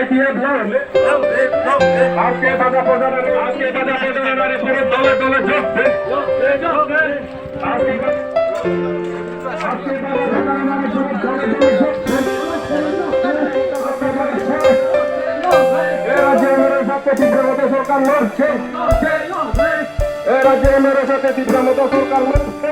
ITF আজকে বাধা প্রদানের পরে দলে দলে ঝরছে আজকে বাধা প্রদানের পরে দলে দলে ঝরছে রাজ্যে মেরে সাথে তীব্রমত সরকার লড়ছে রাজ্যে মেরে সাথে তীব্রমত সরকার লড়ছে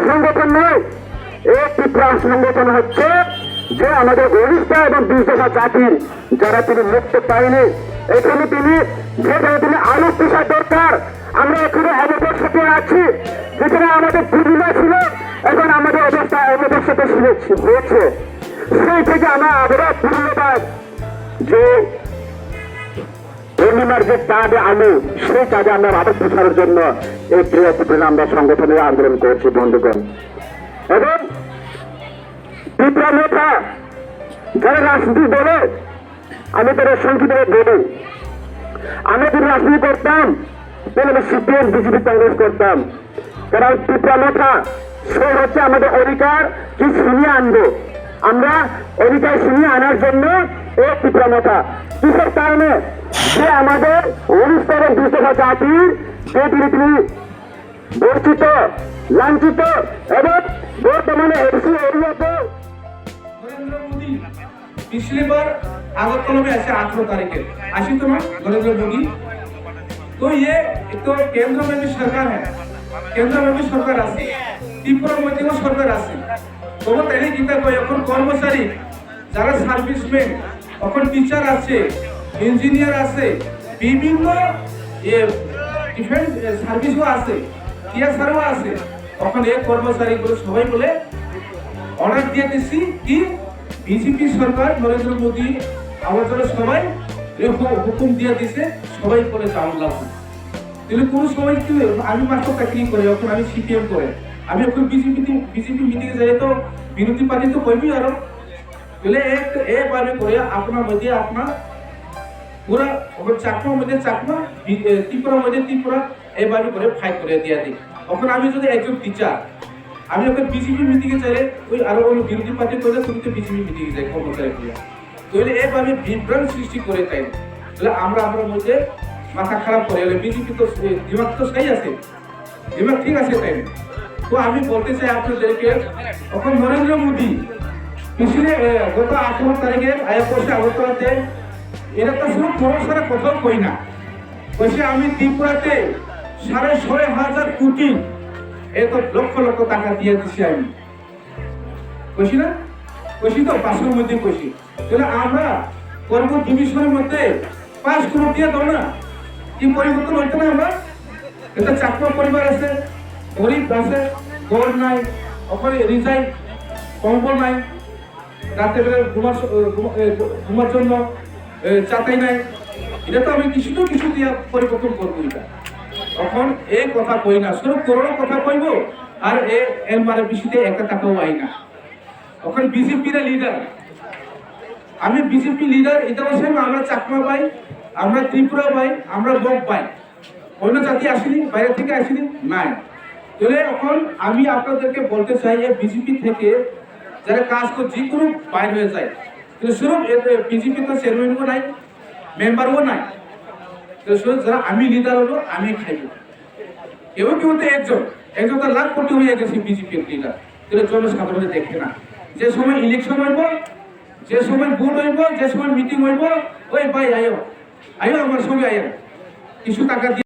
সংগঠন নয় একটি সংগঠন হচ্ছে যে আমাদের ওড়িশা এবং ২০ জাতির যারা তিনি মুক্ত পায়নি এখানে তিনি যেখানে তিনি আলু পেশা দরকার আমরা এখানে অবদর্শতে আছি যেখানে আমাদের পূর্ণিমা ছিল এখন আমাদের অবস্থা অবদর্শতে হয়েছে সেই থেকে আমরা আবার পূর্ণবাদ যে পূর্ণিমার যে চাঁদে আলু সেই চাঁদে আমরা আবার পোষানোর জন্য এই বৃহৎ আমরা সংগঠনের আন্দোলন করছি বন্ধুগণ এবং তীব্র নেতা যারা রাজনীতি বলে আমি তাদের সংক্ষিপ্ত বলি আমি যদি রাজনীতি করতাম তাহলে সিপিএম বিজেপি কংগ্রেস করতাম কারণ তীব্র নেতা সে হচ্ছে আমাদের অধিকার কি ছিনিয়ে আনবো আমরা অধিকার ছিনিয়ে আনার জন্য এই তীব্র নেতা কিসের কারণে যে আমাদের উড়িষ্যা এবং ২০ জাতির যে তিনি বঞ্চিত লাঞ্ছিত এবং বর্তমানে এসি এরিয়াতে नरेंद्र मोदी पिछली बार अगरतला में ऐसे 18 तारीख है आशी तो नरेंद्र मोदी तो ये तो केंद्र में भी सरकार है केंद्र में भी सरकार आसे त्रिपुरा में भी सरकार आसे तो वो पहले कितना कोई अपन कर्मचारी যারা সার্ভিসম্যান এখন টিচার আছে ইঞ্জিনিয়ার আছে বিভিন্ন ডিফেন্স সার্ভিসও আছে টিএসআরও আছে তখন এই কর্মচারীগুলো সবাই বলে অর্ডার দিয়ে দিচ্ছি কি বিজেপি সরকার নরেন্দ্র মোদী আমার জন্য সবাই হুকুম দিয়ে দিছে সবাই করে চাউল লাগবে তাহলে কোনো সময় কি আমি মাত্র চাকরি করে এখন আমি সিপিএম করে আমি এখন বিজেপি মিটিংয়ে যাই তো বিরোধী পার্টি তো কইবি আরো তাহলে একবারে করে আপনার মধ্যে আপনার পুরা চাকমার মধ্যে চাকমা ত্রিপুরার মধ্যে ত্রিপুরা এইভাবে করে ফাইট করে দিয়ে দিই তখন আমি যদি একজন টিচার আমি ওকে বিজেপি মিটিংয়ে চাইলে ওই আরো কোনো বিরোধী পার্টি করলে তুমি তো বিজেপি মিটিংয়ে যাই কর্মচারী করে তাহলে এইভাবে বিভ্রান্ত সৃষ্টি করে তাই তাহলে আমরা আমার মধ্যে মাথা খারাপ করে এলে বিজেপি তো দিমাগ তো সেই আছে দিমাগ ঠিক আছে তাই তো আমি বলতে চাই আপনাদেরকে তখন নরেন্দ্র মোদী পিছনে গত 18 তারিখের আয়া পয়সা আগরতলাতে এরা তো শুধু পুরো সারা কোথাও কই না পয়সা আমি ত্রিপুরাতে 6,500 কোটি এত লক্ষ লক্ষ টাকা দিয়ে দিচ্ছি আমি কইছি না কইছি তো 500 মধ্যে কইছি তাহলে আমরা কর্ম ডিভিশনের মধ্যে 5 কোটি দিয়ে দাও না কি পরিবর্তন হইতো না আমরা এটা চাকমা পরিবার আছে গরিব আছে ঘর নাই ওখানে রিজাইন কম্বল নাই রাতে বেলা ঘুমার জন্য চাতাই নাই এটা তো আমি কিছু দিয়ে পরিবর্তন করবো এটা তখন এই কথা কই না শুধু করোনার কথা কইব আর এর মারে বেশিতে একটা টাকাও আই না তখন বিজেপির লিডার আমি বিজেপি লিডার এটা বলছি আমরা চাকমা পাই আমরা ত্রিপুরা পাই আমরা বক পাই অন্য জাতি আসেনি বাইরে থেকে আসেনি নাই তাহলে এখন আমি আপনাদেরকে বলতে চাই এই বিজেপি থেকে যারা কাজ করে যে কোনো বাইরে হয়ে যায় কিন্তু শুধু বিজেপি তো চেয়ারম্যানও নাই মেম্বারও নাই তো শুধু যারা আমি লিডার হলো আমি খাইব কেউ তো একজন তো লাখ কোটি হয়ে গেছে বিজেপির লিডার কিন্তু জনসাধারণে দেখে না যে সময় ইলেকশন হইব যে সময় ভোট হইব যে সময় মিটিং হইব ওই ভাই আয়ো আমার সঙ্গে আয়ো কিছু টাকা